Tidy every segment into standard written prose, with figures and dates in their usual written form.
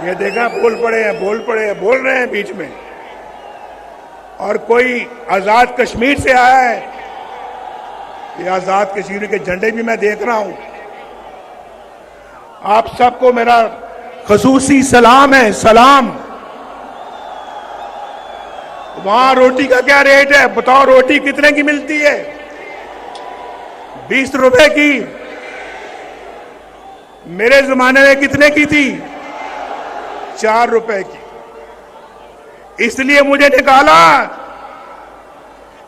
ये देखा, बोल पड़े हैं, बोल रहे हैं बीच में। और कोई आजाद कश्मीर से आया है, ये आजाद कश्मीर के झंडे भी मैं देख रहा हूं। आप सबको मेरा खसूसी सलाम है, सलाम। वहां रोटी का क्या रेट है बताओ? रोटी कितने की मिलती है? 20 रुपए की। मेरे जमाने में कितने की थी? 4 रुपए की। इसलिए मुझे निकाला,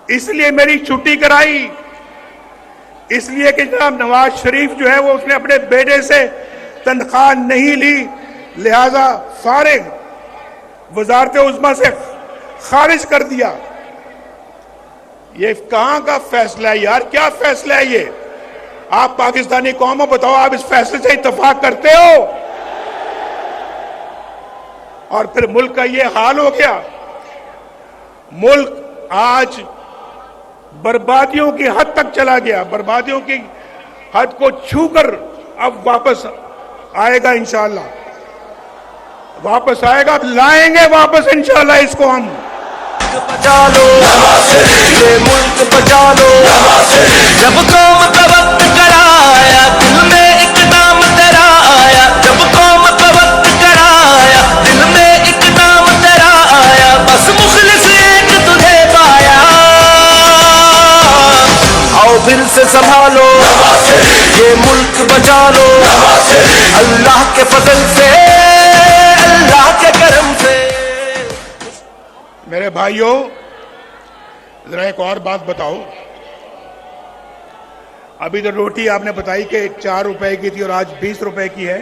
इसलिए मेरी छुट्टी कराई, इसलिए कि जनाब नवाज शरीफ जो है वो उसने अपने बेटे से तनख्वाह नहीं ली, लिहाजा फारिग वजारत उज़्मा से खारिज कर दिया। ये कहां का फैसला है यार? क्या फैसला है ये? आप पाकिस्तानी कौम हो, बताओ, आप इस फैसले से इत्तेफाक करते हो? और फिर मुल्क का ये हाल हो गया। मुल्क आज बर्बादियों की हद तक चला गया, बर्बादियों की हद को छूकर अब वापस आएगा इंशाअल्लाह, वापस आएगा, लाएंगे वापस इंशाअल्लाह इसको हम। बचा लो ये मुल्क, बचा लो। जब कौम का वक्त कराया, दिल में एक नाम तेरा आया। जब कौम का वक्त कराया, दिल में एक नाम तेरा आया। बस मुखलिस एक तुझे पाया। आओ फिर से संभालो ये मुल्क, बचा लो। अल्लाह के फजल से, अल्लाह के करम से। मेरे भाइयों, जरा एक और बात बताओ। अभी तो रोटी आपने बताई कि 4 रुपए की थी और आज 20 रुपए की है।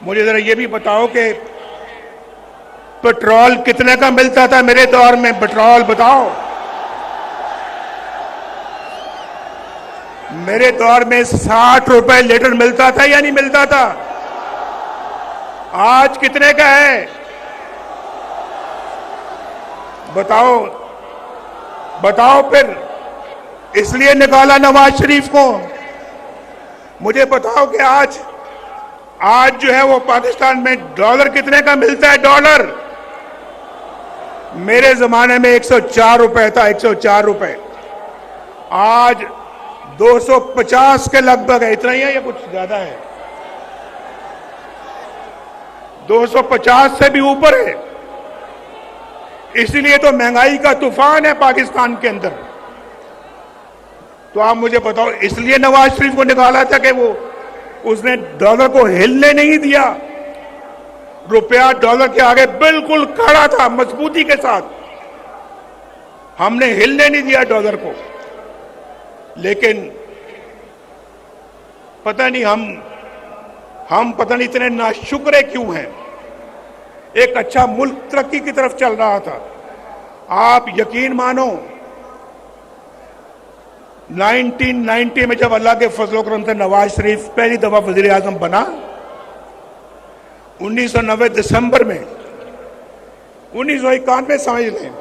मुझे जरा ये भी बताओ कि पेट्रोल कितने का मिलता था मेरे दौर में? पेट्रोल बताओ। मेरे दौर में 60 रुपए लीटर मिलता था या नहीं मिलता था? आज कितने का है बताओ? बताओ फिर। इसलिए निकाला नवाज शरीफ को। मुझे बताओ कि आज जो है वो पाकिस्तान में डॉलर कितने का मिलता है? डॉलर मेरे जमाने में 104 रुपए था, 104 रुपए। आज 250 के लगभग है। इतना ही है या कुछ ज्यादा है? 250 से भी ऊपर है। इसलिए तो महंगाई का तूफान है पाकिस्तान के अंदर। तो आप मुझे बताओ, इसलिए नवाज शरीफ को निकाला था कि वो उसने डॉलर को हिलने नहीं दिया। रुपया डॉलर के आगे बिल्कुल खड़ा था मजबूती के साथ। हमने हिलने नहीं दिया डॉलर को। लेकिन पता नहीं हम पता नहीं इतने नाशुक्र क्यों हैं। एक अच्छा मुल्क तरक्की की तरफ चल रहा था। आप यकीन मानो, 1990 में जब अल्लाह के फजल करम से नवाज शरीफ पहली दफा वजीर आजम बना, 1990 दिसंबर में, 1991 समझ लें,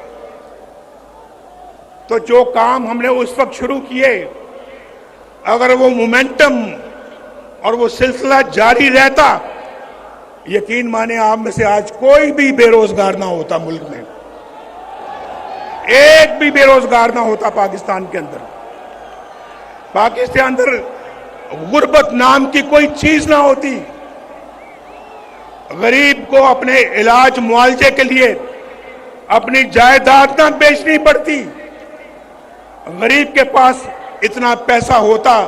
तो जो काम हमने उस वक्त शुरू किए, अगर वो मोमेंटम और वो सिलसिला जारी रहता, यकीन माने आप में से आज कोई भी बेरोजगार ना होता मुल्क में। एक भी बेरोजगार ना होता पाकिस्तान के अंदर। पाकिस्तान अंदर गुर्बत नाम की कोई चीज ना होती। गरीब को अपने इलाज मुआवजे के लिए अपनी जायदाद ना बेचनी पड़ती। गरीब के पास इतना पैसा होता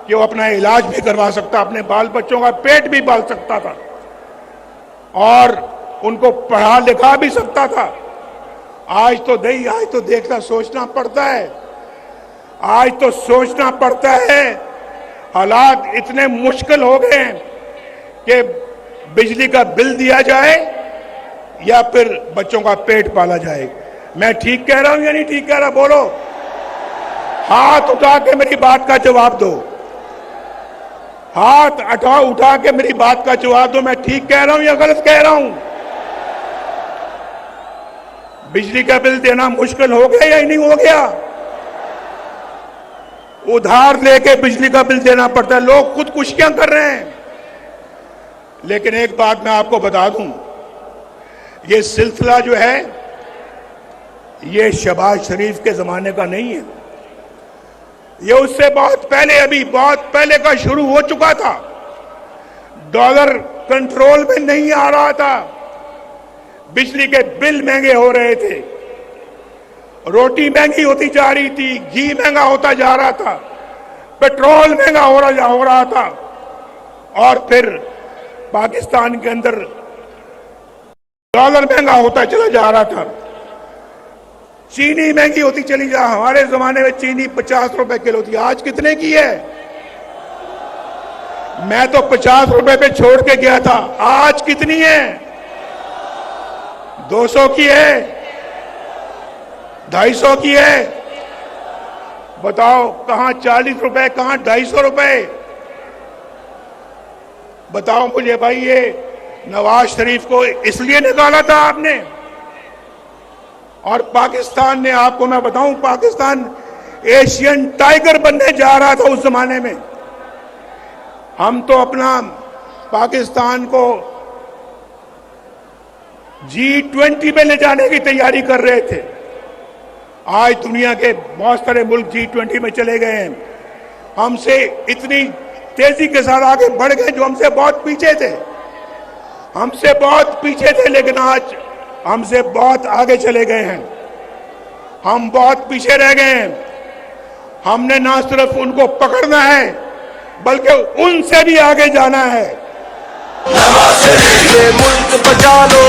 कि वो अपना इलाज भी करवा सकता, अपने बाल बच्चों का पेट भी पाल सकता था और उनको पढ़ा लिखा भी सकता था। आज तो देखना सोचना पड़ता है। आज तो सोचना पड़ता है। हालात इतने मुश्किल हो गए हैं कि बिजली का बिल दिया जाए या फिर बच्चों का पेट पाला जाए। मैं ठीक कह रहा हूं या नहीं ठीक कह रहा? बोलो, हाथ उठा के मेरी बात का जवाब दो। हाथ उठा के मेरी बात का जवाब दो। मैं ठीक कह रहा हूं या गलत कह रहा हूं? बिजली का बिल देना मुश्किल हो गया या नहीं हो गया? उधार लेके बिजली का बिल देना पड़ता है। लोग खुदकुशियां कर रहे हैं। लेकिन एक बात मैं आपको बता दूं, ये सिलसिला जो है ये शहबाज शरीफ के जमाने का नहीं है, ये उससे बहुत पहले, अभी बहुत पहले का शुरू हो चुका था। डॉलर कंट्रोल में नहीं आ रहा था, बिजली के बिल महंगे हो रहे थे, रोटी महंगी होती जा रही थी, घी महंगा होता जा रहा था, पेट्रोल महंगा हो रहा था, और फिर पाकिस्तान के अंदर डॉलर महंगा होता चला जा रहा था, चीनी महंगी होती चली जा। हमारे जमाने में चीनी 50 रुपए किलो थी, आज कितने की है? मैं तो 50 रुपए पे छोड़ के गया था, आज कितनी है? 200 की है, 250 की है। बताओ कहां 40 रुपए, कहां 250 रुपए? बताओ मुझे भाई, ये नवाज शरीफ को इसलिए निकाला था आपने, और पाकिस्तान ने, आपको मैं बताऊं, पाकिस्तान एशियन टाइगर बनने जा रहा था उस जमाने में। हम तो अपना पाकिस्तान को G20 में ले जाने की तैयारी कर रहे थे। आज दुनिया के बहुत सारे मुल्क G20 में चले गए हैं, हमसे इतनी तेजी के साथ आगे बढ़ गए जो हमसे बहुत पीछे थे, हमसे बहुत पीछे थे, लेकिन आज हमसे बहुत आगे चले गए हैं। हम बहुत पीछे रह गए हैं। हमने ना सिर्फ उनको पकड़ना है बल्कि उनसे भी आगे जाना है। ये मुल्क बचा लो,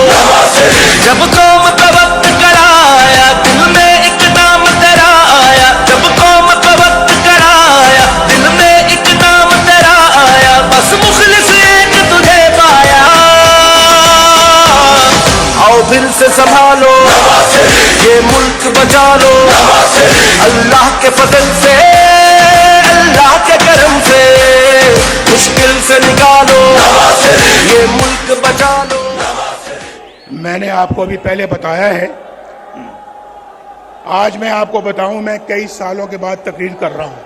जब कौम का वक्त कराया, दिल में इकदाम तेरा आया, जब कौम का वक्त कराया, दिल में इकदाम तेरा आया, बस मुखलिस एक तुझे पाया। आओ दिल से संभालो, ये मुल्क बचा लो, अल्लाह के फजल से, अल्लाह के करम से, मुश्किल से निकालो, ये मुल्क बचा लो। मैंने आपको अभी पहले बताया है, आज मैं आपको बताऊं, मैं कई सालों के बाद तकरीर कर रहा हूं,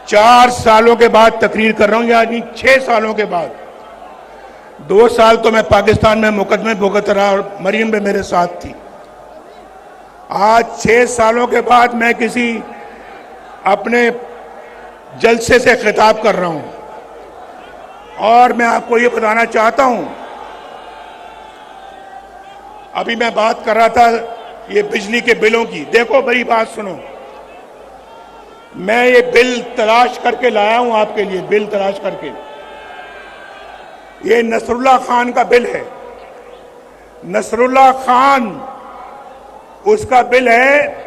4 सालों के बाद तकरीर कर रहा हूं, यानी 6 सालों के बाद। 2 साल तो मैं पाकिस्तान में मुकदमे भुगत रहा और मरियम भी मेरे साथ थी। आज 6 सालों के बाद मैं किसी अपने जलसे से खिताब कर रहा हूं, और मैं आपको ये बताना चाहता हूं, अभी मैं बात कर रहा था ये बिजली के बिलों की। देखो मेरी बात सुनो, मैं ये बिल तलाश करके लाया हूं आपके लिए, बिल तलाश करके। ये नसरुल्लाह खान का बिल है, नसरुल्लाह खान, उसका बिल है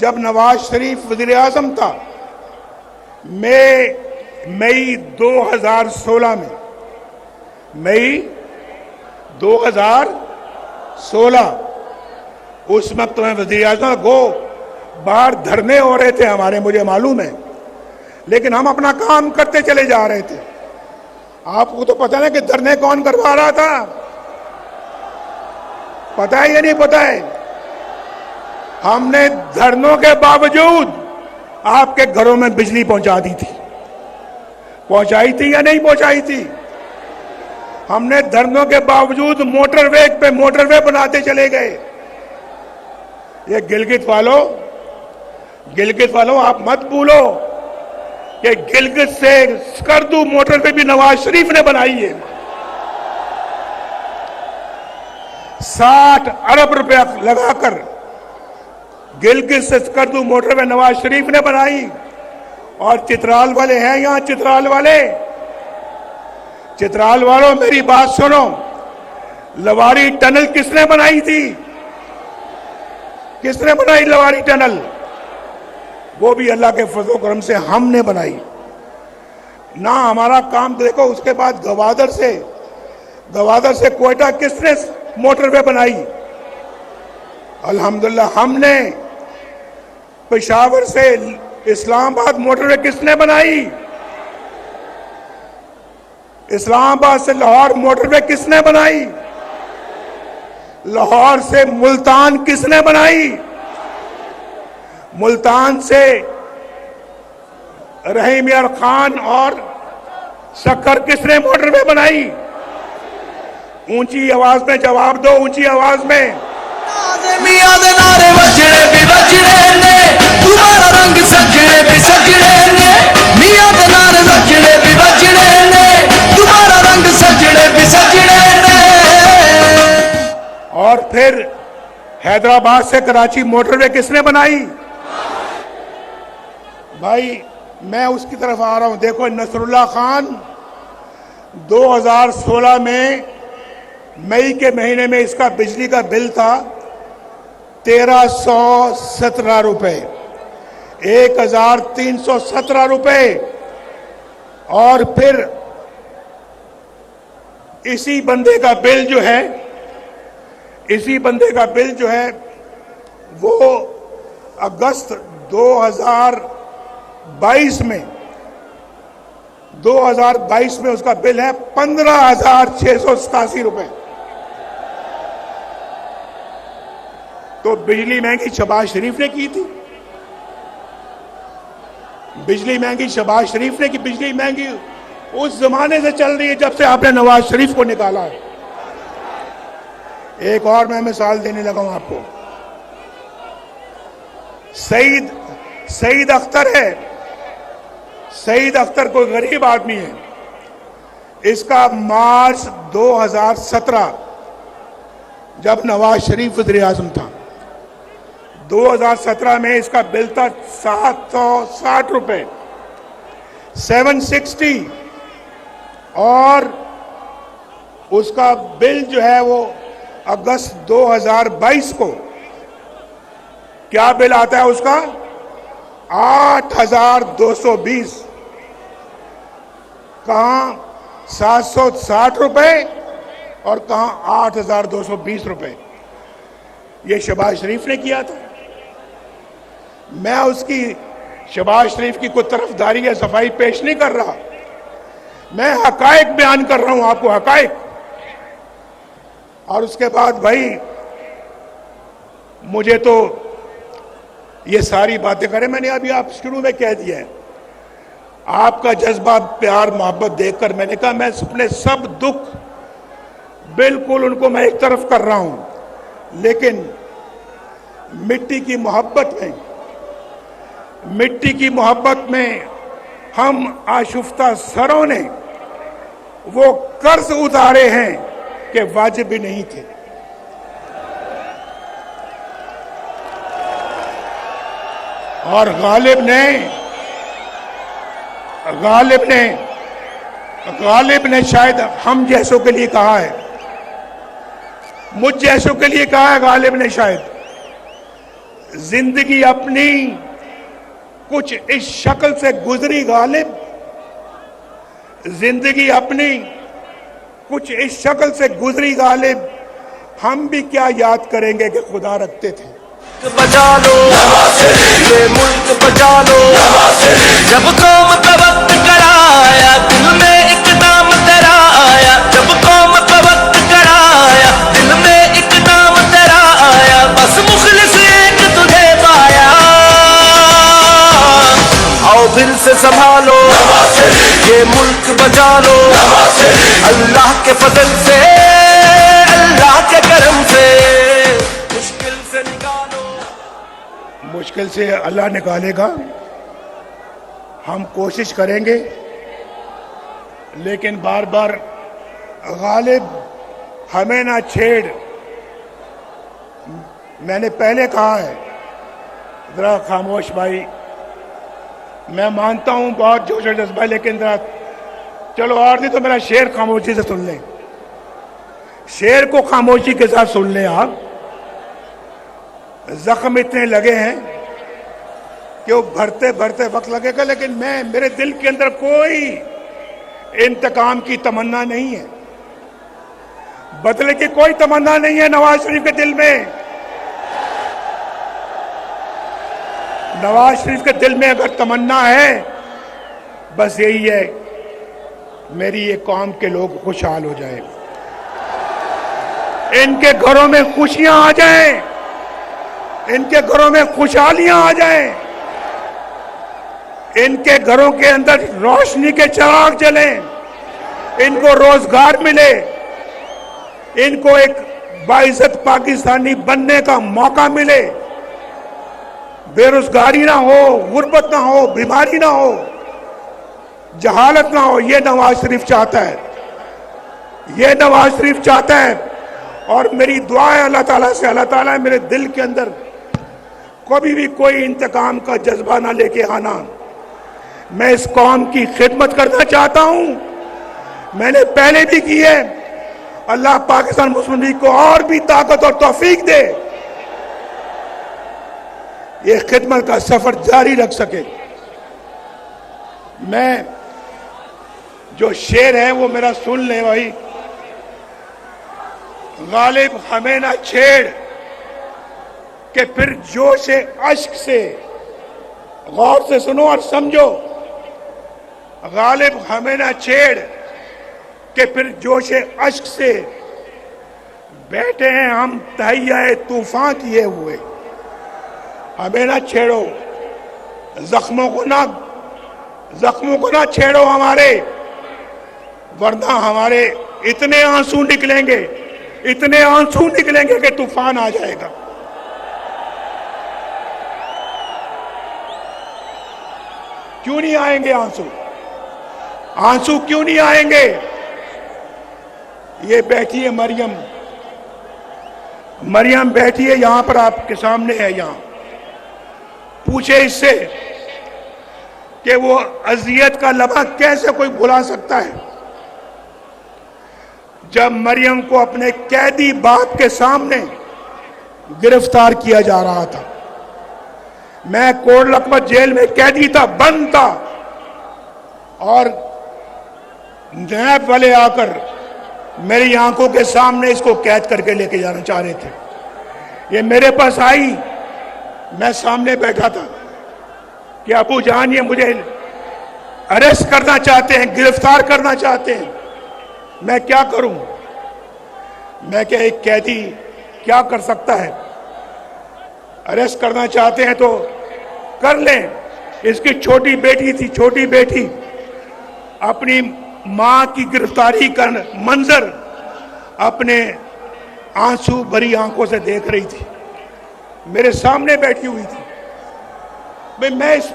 जब नवाज शरीफ वजीर आजम था, मई 2016 में, मई 2016, उस वक्त में वजीर आजम को बाहर धरने हो रहे थे हमारे, मुझे मालूम है, लेकिन हम अपना काम करते चले जा रहे थे। आपको तो पता है कि धरने कौन करवा रहा था? पता है या नहीं पता है? हमने धरनों के बावजूद आपके घरों में बिजली पहुंचा दी थी, पहुंचाई थी या नहीं पहुंचाई थी? हमने धरनों के बावजूद मोटरवे पे मोटरवे बनाते चले गए। ये गिलगित वालों आप मत भूलो कि गिलगित से स्कर्दू मोटरवे भी नवाज शरीफ ने बनाई है। 60 अरब रुपया लगाकर गिलगित से स्कर्दू मोटरवे नवाज शरीफ ने बनाई। और चित्राल वाले हैं यहां, चित्राल वालों मेरी बात सुनो, लवारी टनल किसने बनाई थी? किसने बनाई लवारी टनल? वो भी अल्लाह के फजल करम से हमने बनाई ना। हमारा काम देखो, उसके बाद गवादर से कोयटा किसने मोटरवे बनाई? अल्हम्दुलिल्लाह हमने। पेशावर से इस्लामाबाद मोटरवे किसने बनाई? इस्लामाबाद से लाहौर मोटरवे किसने बनाई? लाहौर से मुल्तान किसने बनाई? मुल्तान से रहीम यार खान और सक्कर किसने मोटरवे बनाई? ऊंची आवाज में जवाब दो, ऊंची आवाज में। मियां दे नारे वजने भी वजने ने, तुम्हारा रंग सजने भी सजने ने। मियां दे नारे वजने भी वजने ने, तुम्हारा रंग सजने भी सजने ने। और फिर हैदराबाद से कराची मोटरवे किसने बनाई? भाई मैं उसकी तरफ आ रहा हूं। देखो नसरुल्लाह खान 2016 में मई के महीने में इसका बिजली का बिल था 1317 रुपए, 1317 रुपए। और फिर इसी बंदे का बिल जो है, इसी बंदे का बिल जो है वो अगस्त 2022 में उसका बिल है 15,687 रुपए। तो बिजली महंगी शहबाज शरीफ ने की थी, बिजली महंगी शहबाज शरीफ ने की। बिजली महंगी उस जमाने से चल रही है जब से आपने नवाज शरीफ को निकाला है। एक और मैं मिसाल देने लगा हूं आपको। सईद अख्तर है। सईद अख्तर कोई गरीब आदमी है। इसका मार्च 2017 जब नवाज शरीफ वज़ीर आज़म था, 2017 में इसका बिल था 760 रुपए, 760। और उसका बिल जो है वो अगस्त 2022 को क्या बिल आता है उसका? 8,220। कहां 760 रुपए और कहां 8,220 रुपए। यह शहबाज शरीफ ने किया था। मैं उसकी शहबाज शरीफ की कोई तरफदारी या सफाई पेश नहीं कर रहा, मैं हकायक बयान कर रहा हूं आपको, हकायक। और उसके बाद भाई मुझे तो ये सारी बातें करें, मैंने अभी आप शुरू में कह दिया है, आपका जज्बा प्यार मोहब्बत देखकर मैंने कहा मैं अपने सब दुख बिल्कुल उनको मैं एक तरफ कर रहा हूं, लेकिन मिट्टी की मोहब्बत में हम आशुफ्ता सरों ने वो कर्ज उतारे हैं कि वाजिब भी नहीं थे। और गालिब ने शायद हम जैसों के लिए कहा है, मुझ जैसों के लिए कहा है गालिब ने शायद, जिंदगी अपनी कुछ इस शक्ल से गुजरी गालिब, जिंदगी अपनी कुछ इस शक्ल से गुजरी गालिब, हम भी क्या याद करेंगे कि खुदा रखते थे। बचा लो ये मुल्क बचा लो, जब कौम का वक्त कराया दिल में एक नाम तेरा आया, जब कौम का वक्त कराया दिल में एक नाम तेरा आया, बस मुखलिस एक तुझे पाया। आओ दिल से संभालो ये मुल्क बचा लो, अल्लाह के फजल से अल्लाह के करम से मुश्किल से निकालो। मुश्किल से अल्लाह निकालेगा, हम कोशिश करेंगे, लेकिन बार बार गालिब हमें ना छेड़। मैंने पहले कहा है, जरा खामोश भाई, मैं मानता हूं बहुत जोश और जज्बा, लेकिन जरा चलो और नहीं तो मेरा शेर खामोशी से सुन लें, शेर को खामोशी के साथ सुन लें आप। जख्म इतने लगे हैं कि वो भरते भरते वक्त लगेगा, लेकिन मेरे दिल के अंदर कोई इंतकाम की तमन्ना नहीं है, बदले की कोई तमन्ना नहीं है नवाज शरीफ के दिल में। नवाज शरीफ के दिल में अगर तमन्ना है, बस यही है मेरी ये कौम के लोग खुशहाल हो जाए, इनके घरों में खुशियां आ जाएं, इनके घरों में खुशहालियां आ जाएं, इनके घरों के अंदर रोशनी के चिराग जलें। इनको रोजगार मिले, इनको एक बाइज्जत पाकिस्तानी बनने का मौका मिले, बेरोजगारी ना हो, गुर्बत ना हो, बीमारी ना हो, जहालत ना हो। ये नवाज शरीफ चाहता है, ये नवाज शरीफ चाहता है। और मेरी दुआ है अल्लाह ताला से, अल्लाह ताला मेरे दिल के अंदर कभी भी कोई इंतकाम का जज्बा ना लेके आना। मैं इस कौम की खिदमत करना चाहता हूं, मैंने पहले भी की है। अल्लाह पाकिस्तान मुस्लिम लीग को और भी ताकत और तौफीक दे, ये खिदमत का सफर जारी रख सके। मैं जो शेर है वो मेरा सुन ले भाई। गालिब हमें ना छेड़ के फिर जोश अश्क से, गौर से सुनो और समझो। गालिब हमें ना छेड़ के फिर जोश अश्क से, बैठे हैं हम तहैया तूफान किए हुए। हमें ना छेड़ो, जख्मों को ना छेड़ो हमारे, वरना हमारे इतने आंसू निकलेंगे, इतने आंसू निकलेंगे कि तूफान आ जाएगा। क्यों नहीं आएंगे आंसू? आंसू क्यों नहीं आएंगे? ये बैठी है मरियम, मरियम बैठी है यहां पर, आपके सामने है यहां। पूछे इससे कि वो अजियत का लम्हा कैसे कोई भुला सकता है, जब मरियम को अपने कैदी बाप के सामने गिरफ्तार किया जा रहा था। मैं कोट लखपत जेल में कैदी था, बंद था, और नैब वाले आकर मेरी आंखों के सामने इसको कैद करके लेके जाना चाह रहे थे। ये मेरे पास आई, मैं सामने बैठा था कि अबू जान ये मुझे अरेस्ट करना चाहते हैं, गिरफ्तार करना चाहते हैं, मैं क्या करूं? मैं क्या, एक कैदी क्या कर सकता है? अरेस्ट करना चाहते हैं तो कर लें। इसकी छोटी बेटी थी, छोटी बेटी अपनी मां की गिरफ्तारी का मंजर अपने आंसू भरी आंखों से देख रही थी, मेरे सामने बैठी हुई थी। मैं इस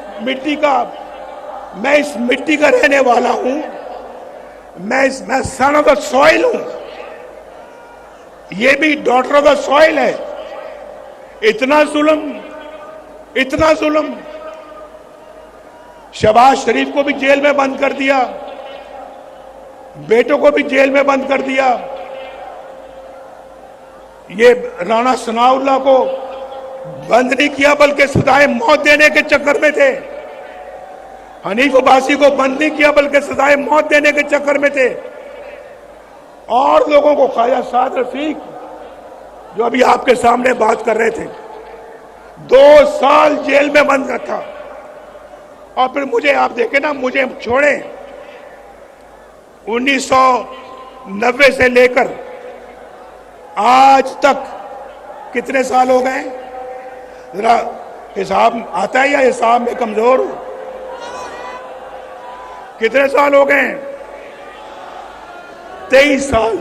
मिट्टी का रहने वाला हूं, मैं सन ऑफ द सॉइल हूं, ये भी डॉटर ऑफ द सॉइल है। इतना जुल्म, इतना जुल्म। शहबाज शरीफ को भी जेल में बंद कर दिया, बेटों को भी जेल में बंद कर दिया। ये राणा सनाउल्लाह को बंद नहीं किया बल्कि सजाए मौत देने के चक्कर में थे। हनीफ अब्बासी को बंद नहीं किया बल्कि सजाए मौत देने के चक्कर में थे। और लोगों को, ख्वाजा साद रफीक जो अभी आपके सामने बात कर रहे थे, 2 साल जेल में बंद रखा। और फिर मुझे, आप देखें ना, मुझे छोड़े 1990 से लेकर आज तक कितने साल हो गए? जरा हिसाब आता है या हिसाब में कमजोर हो? कितने साल हो गए? 23 साल।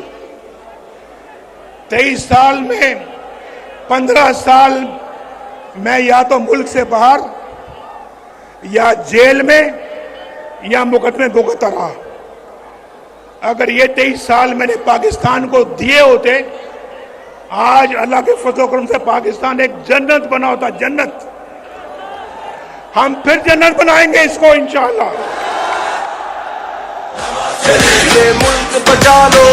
23 साल में 15 साल मैं या तो मुल्क से बाहर, या जेल में, या मुकदमे भुगतता रहा। अगर ये 23 साल मैंने पाकिस्तान को दिए होते, आज अल्लाह के फजल करम से पाकिस्तान एक जन्नत बना होता, जन्नत। हम फिर जन्नत बनाएंगे इसको इंशाअल्लाह। ये मुल्क बचा लो,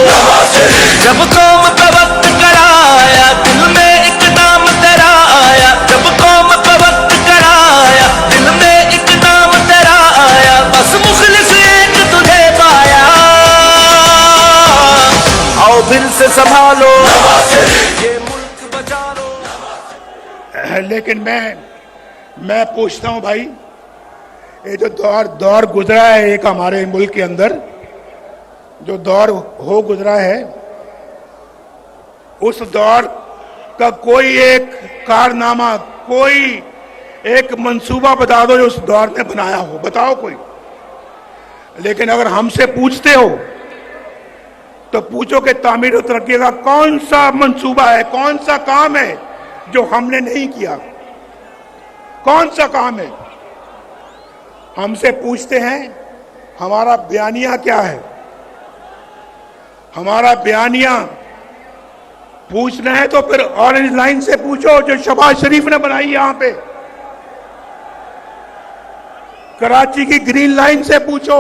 जब कौम का वक्त कराया, दिल में एक नाम तेरा आया। जब कौम का वक्त कराया, दिल में एक नाम तेरा आया। बस मुखलिस एक तुझे पाया, आओ फिर से संभालो, ये मुल्क बचा लो। लेकिन मैं पूछता हूं भाई, ये जो दौर गुजरा है एक हमारे मुल्क के अंदर, जो दौर हो गुजरा है, उस दौर का कोई एक कारनामा, कोई एक मंसूबा बता दो जो उस दौर में बनाया हो, बताओ कोई। लेकिन अगर हमसे पूछते हो तो पूछो कि तामीर और तरक्की का कौन सा मंसूबा है, कौन सा काम है जो हमने नहीं किया? कौन सा काम है? हमसे पूछते हैं हमारा बयानिया क्या है। हमारा बयानिया पूछना है तो फिर ऑरेंज लाइन से पूछो जो शहबाज शरीफ ने बनाई यहां पे। कराची की ग्रीन लाइन से पूछो।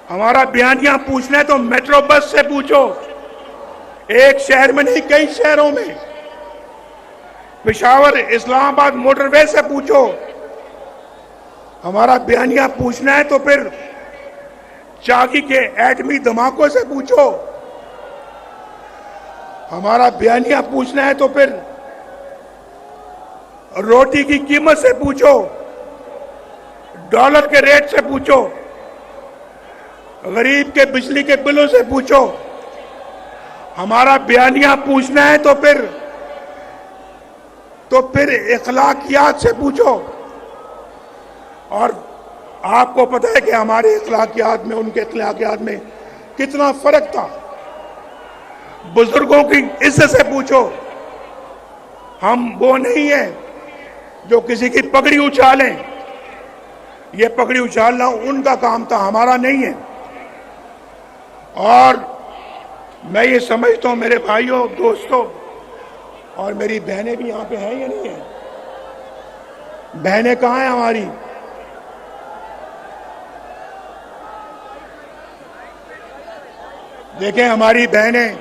हमारा बयानिया पूछना है तो मेट्रो बस से पूछो। एक शहर में नहीं, कई शहरों में। पेशावर इस्लामाबाद मोटरवे से पूछो। हमारा बयानिया पूछना है तो फिर चाकी के एटमी धमाकों से पूछो। हमारा बयानिया पूछना है तो फिर रोटी की कीमत से पूछो, डॉलर के रेट से पूछो, गरीब के बिजली के बिलों से पूछो। हमारा बयानिया पूछना है तो फिर इखलाकियात से पूछो। और आपको पता है कि हमारे इखलाकियात में उनके इखलाकियात में कितना फर्क था। बुजुर्गों की इज्जत से पूछो। हम वो नहीं है जो किसी की पगड़ी उछालें। ये पगड़ी उछालना उनका काम था, हमारा नहीं है। और मैं ये समझता हूं मेरे भाइयों, दोस्तों, और मेरी बहनें भी यहां पे हैं या नहीं है? बहनें कहां हैं हमारी? देखें हमारी बहनें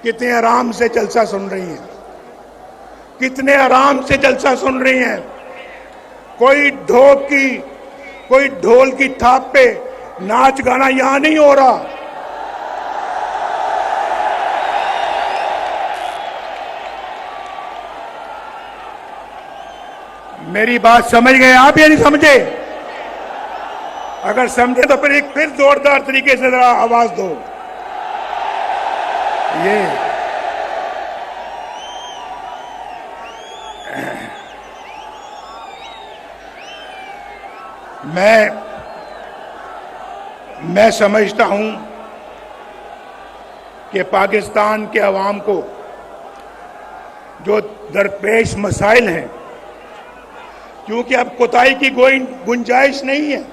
कितने आराम से जलसा सुन रही हैं, कितने आराम से जलसा सुन रही हैं। कोई ढोल की थाप पे नाच गाना यहां नहीं हो रहा। मेरी बात समझ गए आप या नहीं समझे? अगर समझे तो फिर जोरदार तरीके से जरा आवाज दो। ये मैं समझता हूं कि पाकिस्तान के अवाम को जो दरपेश मसाइल हैं, क्योंकि अब कोताही की कोई गुंजाइश नहीं है,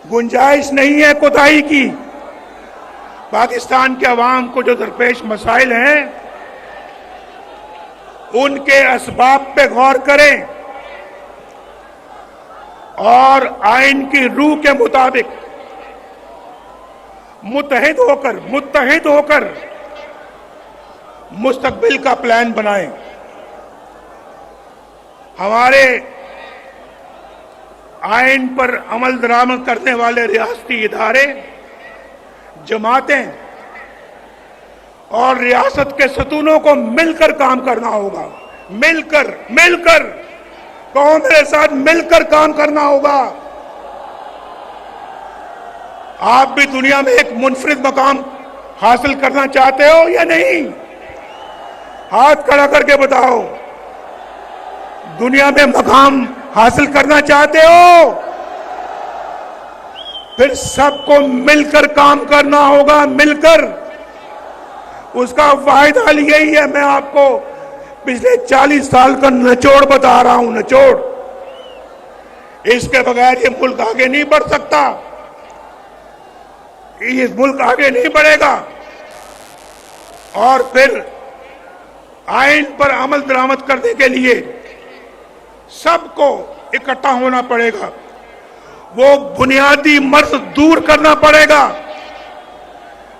गुंजाइश नहीं है कोताही की। पाकिस्तान के अवाम को जो दरपेश मसाइल हैं उनके असबाब पे गौर करें और आइन की रूह के मुताबिक मुत्तहिद होकर मुस्तकबिल का प्लान बनाएं। हमारे आइन पर अमल दरामद करने वाले रियासती इदारे, जमातें और रियासत के सतूनों को मिलकर काम करना होगा। मिलकर कहो मेरे साथ, मिलकर काम करना होगा। आप भी दुनिया में एक मुनफरिद मकाम हासिल करना चाहते हो या नहीं? हाथ खड़ा करके बताओ। दुनिया में मकाम हासिल करना चाहते हो? फिर सबको मिलकर काम करना होगा, मिलकर। उसका वाहिद हल यही है। मैं आपको पिछले 40 साल का निचोड़ बता रहा हूं, निचोड़। इसके बगैर ये मुल्क आगे नहीं बढ़ सकता, ये मुल्क आगे नहीं बढ़ेगा। और फिर आइन पर अमल दरामद करने के लिए सबको इकट्ठा होना पड़ेगा। वो बुनियादी मर्ज दूर करना पड़ेगा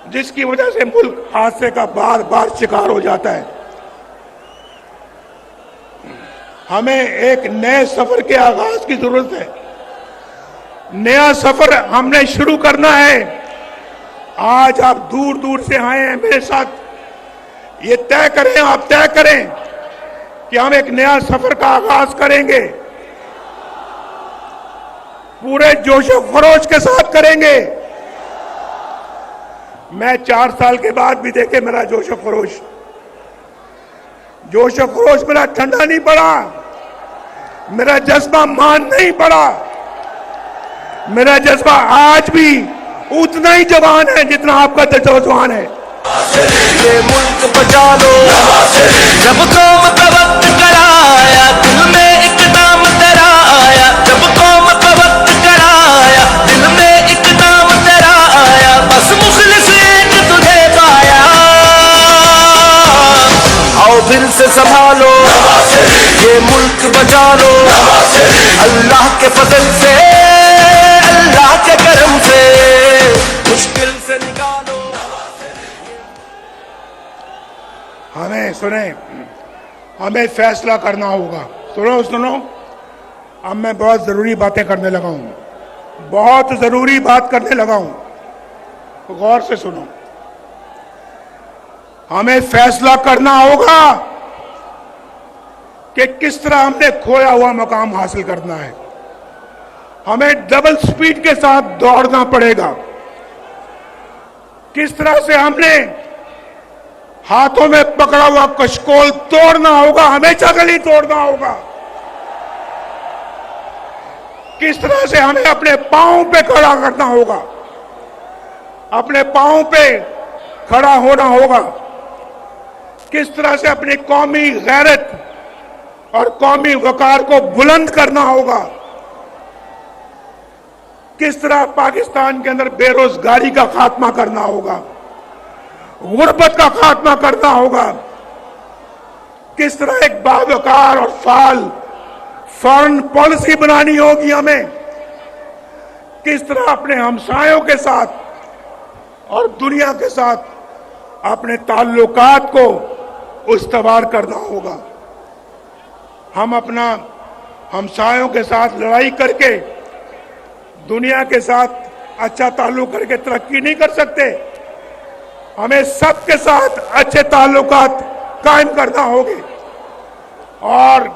जिसकी वजह से मुल्क हादसे का बार बार शिकार हो जाता है। हमें एक नए सफर के आगाज की जरूरत है। नया सफर हमने शुरू करना है। आज आप दूर दूर से आए हैं मेरे साथ, ये तय करें, आप तय करें कि हम एक नया सफर का आगाज करेंगे, पूरे जोशो खरोश के साथ करेंगे। मैं 4 साल के बाद भी देखे मेरा जोशो खरोश मेरा ठंडा नहीं पड़ा, मेरा जज्बा मान नहीं पड़ा। मेरा जज्बा आज भी उतना ही जवान है जितना आपका जवान है। ये मुल्क बचा लो, जब कौम का वक्त कराया, दिल में इकदाम तेरा आया, जब कौम का वक्त कराया, दिल में इकदाम तेरा आया, बस मुखलिस एक तुझे पाया। आओ फिर से संभालो, ये मुल्क बचा लो, अल्लाह के फजल से, अल्लाह के करम से, मुश्किल से निकालो। हमें सुने, हमें फैसला करना होगा। सुनो सुनो, अब मैं बहुत जरूरी बातें करने लगा हूं, बहुत जरूरी बात करने लगा हूं, गौर से सुनो। हमें फैसला करना होगा कि किस तरह हमने खोया हुआ मकाम हासिल करना है। हमें डबल स्पीड के साथ दौड़ना पड़ेगा। किस तरह से हमने हाथों में पकड़ा हुआ कशकोल तोड़ना होगा, हमेशा के लिए तोड़ना होगा। किस तरह से हमें अपने पांव पे खड़ा करना होगा, अपने पांव पे खड़ा होना होगा। किस तरह से अपनी कौमी गैरत और कौमी वकार को बुलंद करना होगा। किस तरह पाकिस्तान के अंदर बेरोजगारी का खात्मा करना होगा, गुर्बत का खात्मा करना होगा। किस तरह एक बावकार और फाल फॉरेन पॉलिसी बनानी होगी हमें। किस तरह अपने हमसायों के साथ और दुनिया के साथ अपने ताल्लुकात को उस्तवार करना होगा। हम अपना हमसायों के साथ लड़ाई करके दुनिया के साथ अच्छा ताल्लुक करके तरक्की नहीं कर सकते। हमें सबके साथ अच्छे ताल्लुकात कायम करना होंगे और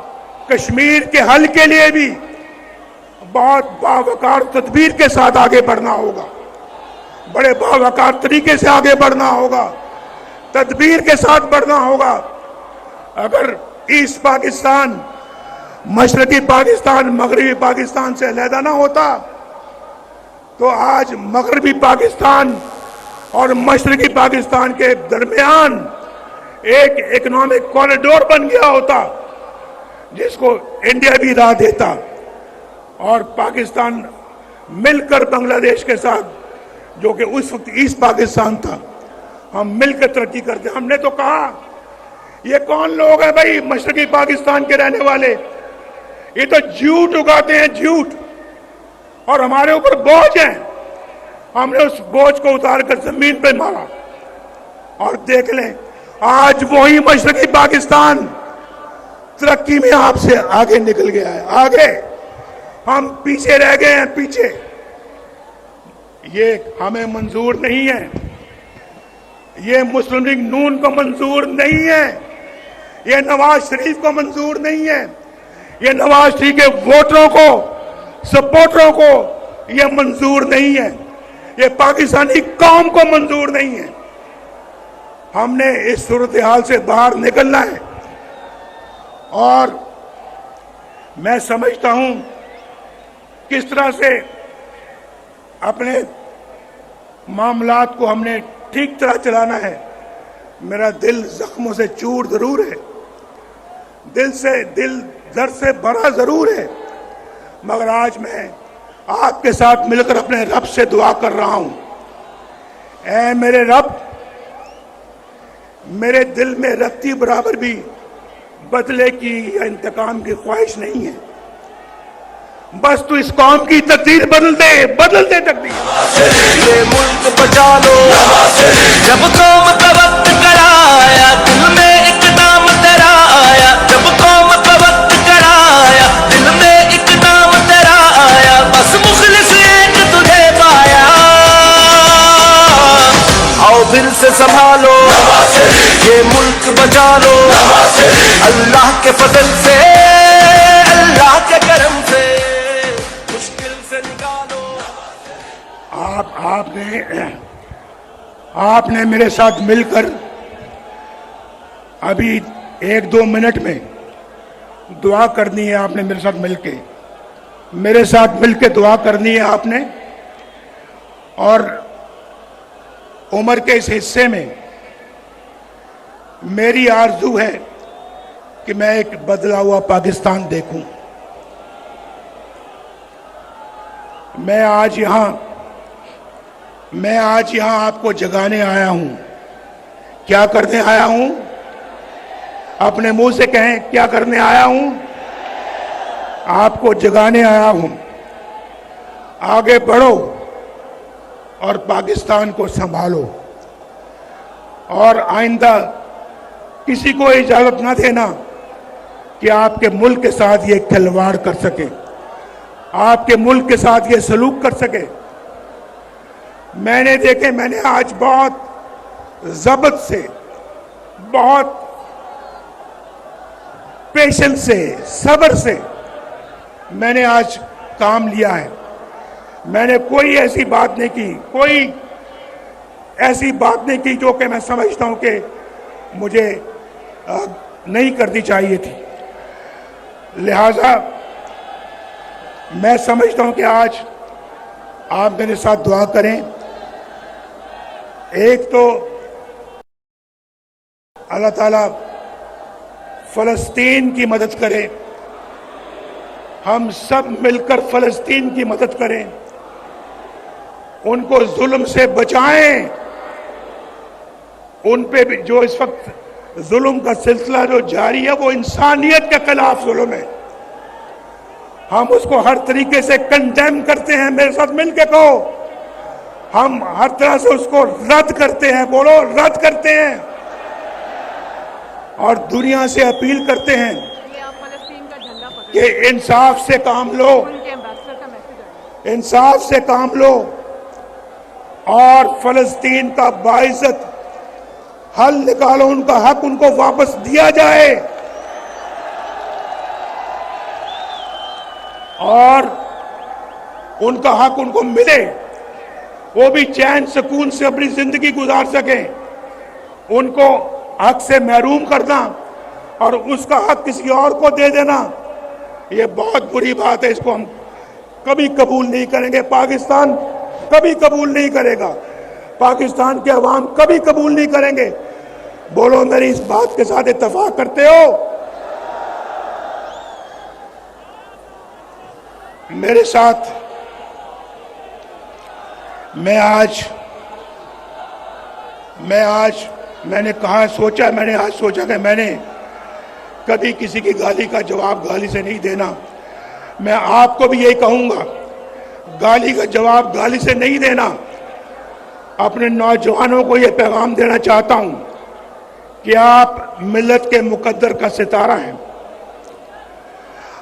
कश्मीर के हल के लिए भी बहुत बावकार तदबीर के साथ आगे बढ़ना होगा। बड़े बावकार तरीके से आगे बढ़ना होगा, तदबीर के साथ बढ़ना होगा। अगर ईस्ट पाकिस्तान मशरकी पाकिस्तान मगरबी पाकिस्तान से अलहदा ना होता तो आज मगरबी पाकिस्तान और मशरकी पाकिस्तान के दरमियान एक इकोनॉमिक कॉरिडोर बन गया होता जिसको इंडिया भी राह देता और पाकिस्तान मिलकर बांग्लादेश के साथ, जो कि उस वक्त ईस्ट पाकिस्तान था, हम मिलकर तरक्की करते। हमने तो कहा ये कौन लोग हैं भाई मशरकी पाकिस्तान के रहने वाले, ये तो झूठ उगाते हैं, झूठ, और हमारे ऊपर बोझ है। हमने उस बोझ को उतारकर जमीन पे मारा और देख लें आज वही मशरकी पाकिस्तान तरक्की में आपसे आगे निकल गया है। आगे हम पीछे रह गए हैं, पीछे। ये हमें मंजूर नहीं है, ये मुस्लिम लीग नून को मंजूर नहीं है, ये नवाज शरीफ को मंजूर नहीं है, ये नवाज शरीफ के वोटरों को, सपोर्टरों को ये मंजूर नहीं है, ये पाकिस्तानी कौम को मंजूर नहीं है। हमने इस सूरत हाल से बाहर निकलना है और मैं समझता हूं किस तरह से अपने मामलात को हमने ठीक तरह चलाना है। मेरा दिल जख्मों से चूर जरूर है, दिल दर्द से भरा जरूर है, मगर आज मैं आपके साथ मिलकर अपने रब से दुआ कर रहा हूं। ऐ मेरे रब, मेरे दिल में रत्ती बराबर भी बदले की या इंतकाम की ख्वाहिश नहीं है। बस तू इस कौम की तकदीर बदल दे तकदीर। ये मुल्क बचा लो, जब कौम का वक्त कराया, दिल में इकदाम तेरा आया, जब कौम का वक्त कराया, दिल में इकदाम तेरा आया, बस मुखलिस एक तुझे पाया। आओ फिर से संभालो, ये मुल्क बचा लो, अल्लाह के फजल से, अल्लाह के करम से, मुश्किल से निकालो। आपने मेरे साथ मिलकर अभी 1-2 मिनट में दुआ करनी है। आपने मेरे साथ मिलके दुआ करनी है आपने। और उम्र के इस हिस्से में मेरी आरजू है कि मैं एक बदला हुआ पाकिस्तान देखूं। मैं आज यहां आपको जगाने आया हूं। क्या करने आया हूं? अपने मुंह से कहें, क्या करने आया हूं? आपको जगाने आया हूं। आगे बढ़ो और पाकिस्तान को संभालो, और आइंदा किसी को इजाजत ना देना कि आपके मुल्क के साथ ये खिलवाड़ कर सके, आपके मुल्क के साथ ये सलूक कर सके। मैंने आज बहुत जब्त से, बहुत पेशेंस से, सब्र से मैंने आज काम लिया है। मैंने कोई ऐसी बात नहीं की जो कि मैं समझता हूं कि मुझे नहीं करनी चाहिए थी। लिहाजा मैं समझता हूं कि आज आप मेरे साथ दुआ करें। एक तो अल्लाह ताला फलस्तीन की मदद करे, हम सब मिलकर फलस्तीन की मदद करें, उनको जुल्म से बचाएं। उन पे भी जो इस वक्त जुल्म का सिलसिला जो जारी है वो इंसानियत के खिलाफ जुल्म है। हम उसको हर तरीके से कंडेम करते हैं। मेरे साथ मिलके कहो, हम हर तरह से उसको रद्द करते हैं। बोलो, रद्द करते हैं। और दुनिया से अपील करते हैं कि इंसाफ से काम लो, इंसाफ से काम लो और फलस्तीन का बाइज्जत हल निकालो। उनका हक उनको वापस दिया जाए और उनका हक उनको मिले, वो भी चैन सुकून से अपनी जिंदगी गुजार सकें। उनको हक से महरूम करना और उसका हक किसी और को दे देना, ये बहुत बुरी बात है। इसको हम कभी कबूल नहीं करेंगे। पाकिस्तान कभी कबूल नहीं करेगा। पाकिस्तान के अवाम कभी कबूल नहीं करेंगे। बोलो, मेरी इस बात के साथ इत्तेफाक करते हो? मेरे साथ मैंने आज सोचा कि मैंने कभी किसी की गाली का जवाब गाली से नहीं देना। मैं आपको भी यही कहूंगा, गाली का जवाब गाली से नहीं देना। अपने नौजवानों को यह पैगाम देना चाहता हूं कि आप मिल्लत के मुकद्दर का सितारा हैं।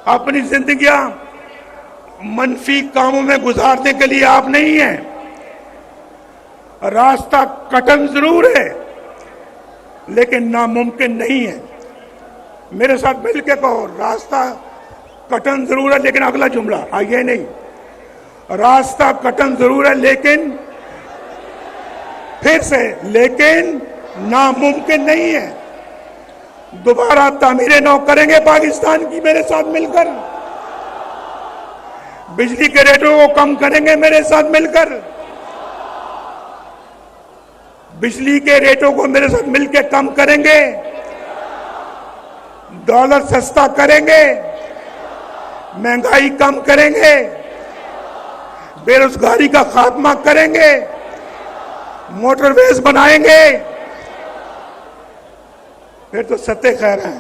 अपनी जिंदगियां मनफी कामों में गुजारने के लिए आप नहीं हैं। रास्ता कठिन जरूर है लेकिन नामुमकिन नहीं है। मेरे साथ मिलकर कहो, रास्ता कठिन जरूर है लेकिन अगला जुमला आइए नहीं, रास्ता कठिन जरूर है लेकिन फिर से लेकिन नामुमकिन नहीं है। दोबारा तामीर नौ करेंगे पाकिस्तान की मेरे साथ मिलकर। बिजली के रेटों को कम करेंगे मेरे साथ मिलकर। बिजली के रेटों को मेरे साथ मिलकर कम करेंगे। डॉलर सस्ता करेंगे, महंगाई कम करेंगे, बेरोजगारी का खात्मा करेंगे, मोटरवेज बनाएंगे। फिर तो सत्य खैर है,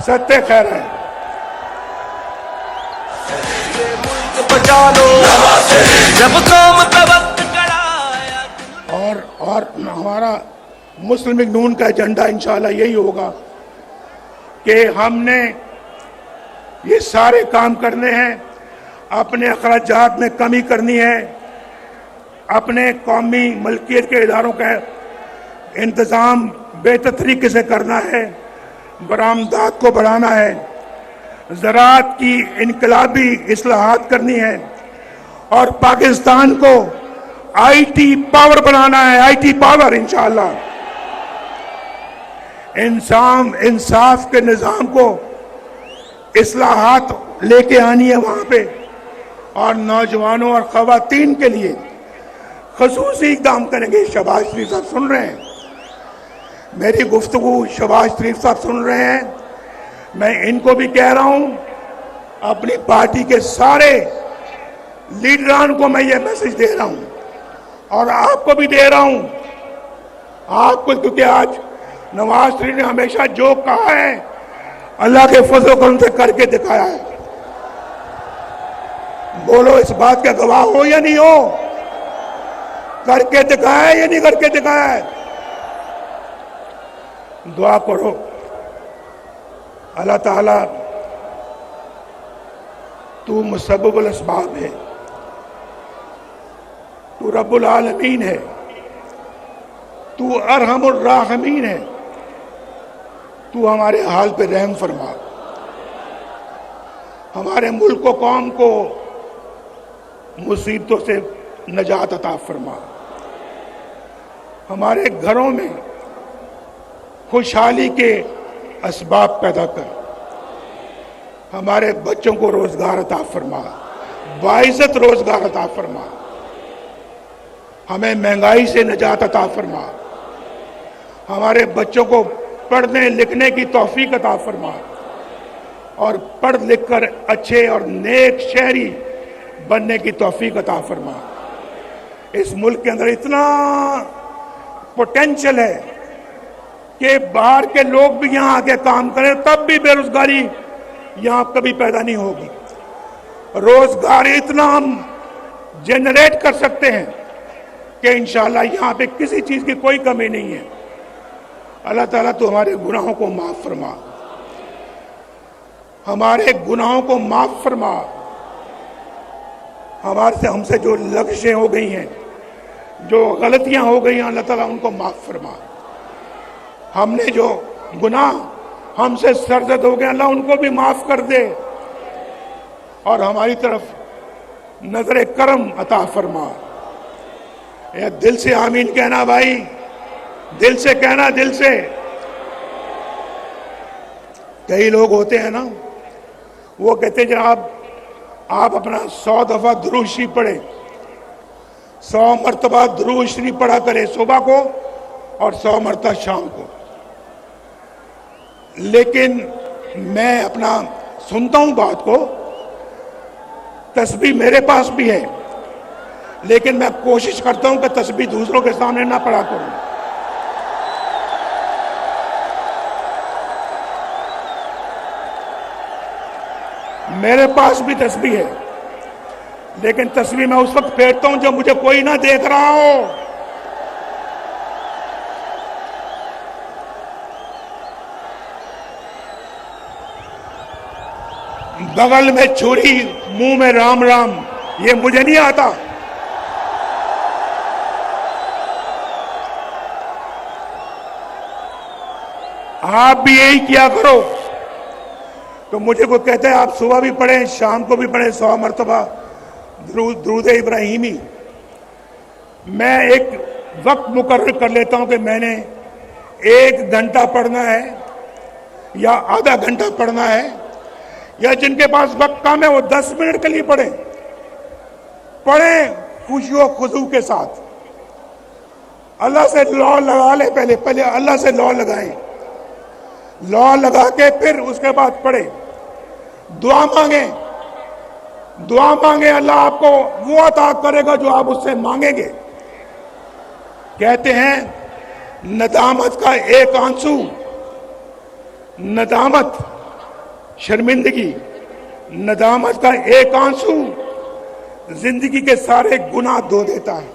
सत्य खैर है। बचा लो जब कौम का वक्त कराया। और हमारा मुस्लिम लीग नून का एजेंडा इंशाल्लाह यही होगा कि हमने ये सारे काम करने हैं। अपने अखराजात में कमी करनी है, अपने कौमी मलकियत के इदारों का इंतज़ाम बेहतर तरीके से करना है, बरामदात को बढ़ाना है, ज़राअत की इनकलाबी इस्लाहात करनी है और पाकिस्तान को आईटी पावर बनाना है। आईटी पावर इंशाअल्लाह इंसाफ के निज़ाम को इस्लाहात लेके आनी है वहां पे, और नौजवानों और ख़वातीन के लिए खसूसी इकदाम करेंगे। शहबाज शरीफ साहब सुन रहे हैं मेरी गुफ्तगू, शहबाज शरीफ साहब सुन रहे हैं। मैं इनको भी कह रहा हूं, अपनी पार्टी के सारे लीडरान को मैं ये मैसेज दे रहा हूं और आपको भी दे रहा हूं, आपको, क्योंकि आज नवाज शरीफ ने हमेशा जो कहा है अल्लाह के फजल करम से करके दिखाया है। बोलो, इस बात का गवाह हो या नहीं हो? करके दिखाया है या नहीं करके दिखाया है? दुआ करो अल्लाह ताला, तू मुसब्बिबुल अस्बाब है, तू रब्बुल आलमीन है, तू अरहमुर राहिमीन है, तू हमारे हाल पे रहम फरमा, हमारे मुल्क को, कौम को मुसीबतों से नजात अता फरमा, हमारे घरों में खुशहाली के असबाब पैदा कर, हमारे बच्चों को रोजगार अता फरमा, बाइज्जत रोजगार अता फरमा, हमें महंगाई से निजात अता फरमा, हमारे बच्चों को पढ़ने लिखने की तौफीक अता फरमा और पढ़ लिख कर अच्छे और नेक शहरी बनने की तौफीक अता फरमा। इस मुल्क के अंदर इतना पोटेंशियल है कि बाहर के लोग भी यहां आके काम करें, तब भी बेरोजगारी यहां कभी पैदा नहीं होगी। रोजगार इतना हम जनरेट कर सकते हैं कि इंशाअल्लाह यहां पे किसी चीज की कोई कमी नहीं है। अल्लाह ताला तो हमारे गुनाहों को माफ फरमा, हमारे गुनाहों को माफ फरमा, हमसे जो लग़ज़ें हो गई हैं, जो गलतियां हो गई हैं, अल्लाह ताला उनको माफ फरमा। हमने जो गुनाह हमसे सरजद हो गए, अल्लाह उनको भी माफ कर दे और हमारी तरफ नजर करम अता फरमा। या दिल से आमीन कहना भाई, दिल से कहना, दिल से। कई लोग होते हैं ना, वो कहते हैं जनाब आप अपना 100 दफा दुरूद शरीफ पढ़े, 100 मरतबा दुरूद शरीफ पढ़ा करें सुबह को और 100 मरतबा शाम को। लेकिन मैं अपना सुनता हूं बात को, तस्बीह मेरे पास भी है, लेकिन मैं कोशिश करता हूं कि तस्बीह दूसरों के सामने ना पढ़ा करूं। मेरे पास भी तस्बीह है, लेकिन तस्बीह मैं उस वक्त फेरता हूं जब मुझे कोई ना देख रहा हो। बगल में छुरी, मुंह में राम राम, ये मुझे नहीं आता। आप भी यही किया करो। तो मुझे को कहते हैं आप सुबह भी पढ़ें, शाम को भी पढ़ें 100 मरतबा दुरूद इब्राहिमी। मैं एक वक्त मुकर्रर कर लेता हूं कि मैंने 1 घंटा पढ़ना है या आधा घंटा पढ़ना है, या जिनके पास वक्त कम है वो 10 मिनट के लिए पढ़ें खुशियों खुशू के साथ। अल्लाह से लौ लगा ले, पहले अल्लाह से लौ लगाएं, लौ लगा के फिर उसके बाद पढ़े, दुआ मांगे, अल्लाह आपको वो अता करेगा जो आप उससे मांगेंगे। कहते हैं नदामत का एक आंसू, नदामत शर्मिंदगी, नदामत का एक आंसू जिंदगी के सारे गुनाह धो देता है,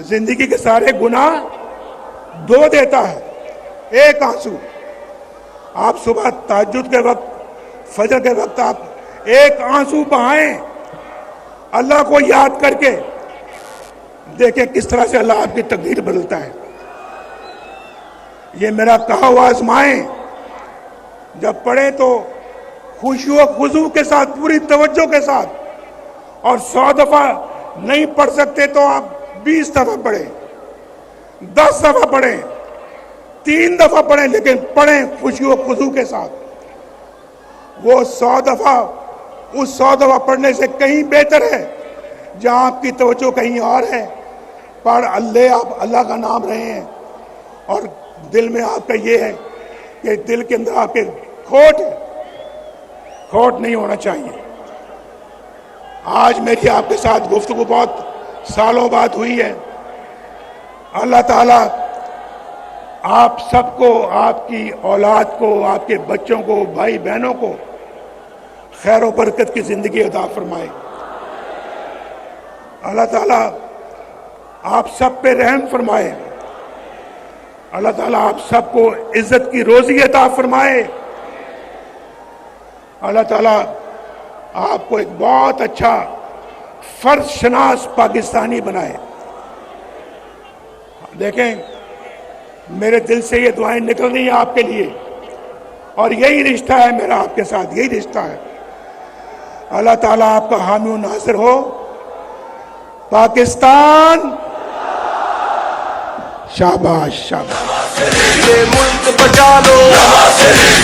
जिंदगी के सारे गुनाह धो देता है एक आंसू। आप सुबह तहज्जुद के वक्त, फजर के वक्त आप एक आंसू बहाएं अल्लाह को याद करके, देखें किस तरह से अल्लाह आपकी तकदीर बदलता है। ये मेरा कहा हुआ आजमाएं, जब पढ़े तो खुशियों खुशू के साथ, पूरी तवज्जो के साथ, और 100 दफा नहीं पढ़ सकते तो आप 20 दफा पढ़ें, 10 दफा पढ़ें, 3 दफा पढ़ें, लेकिन पढ़ें खुशियों खुशू के साथ। वो 100 दफा, उस 100 दफा पढ़ने से कहीं बेहतर है जहां आपकी तवज्जो कहीं और है, पर आप अल्लाह का नाम रहे हैं और दिल में आपका ये है कि दिल के अंदर आपके खोट नहीं होना चाहिए। आज मेरी आपके साथ गुफ्तगू बहुत सालों बाद हुई है। अल्लाह ताला आप सबको, आपकी औलाद को, आपके बच्चों को, भाई बहनों को खैर और बरकत की जिंदगी अता फरमाए। अल्लाह ताला आप सब पे रहम फरमाए। अल्लाह ताला आप सबको इज्जत की रोजी अता फरमाए। अल्लाह ताला आपको एक बहुत अच्छा फर्ज शनास पाकिस्तानी बनाए। देखें, मेरे दिल से ये दुआएं निकल रही हैं आपके लिए, और यही रिश्ता है मेरा आपके साथ, यही रिश्ता है। अल्लाह ताला आपका हामी और नासिर हो। पाकिस्तान शाबाश शाबाश। ये मुल्क बचा लो,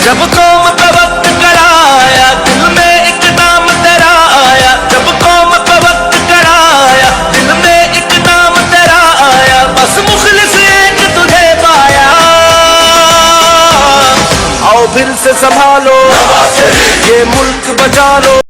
जब कौम का वक्त कराया, दिल में एक नाम तेरा आया। जब कौम का वक्त कराया, दिल में एक नाम तेरा आया। बस मुखलिस एक तुझे पाया। आओ फिर से संभालो, ये मुल्क बचा लो।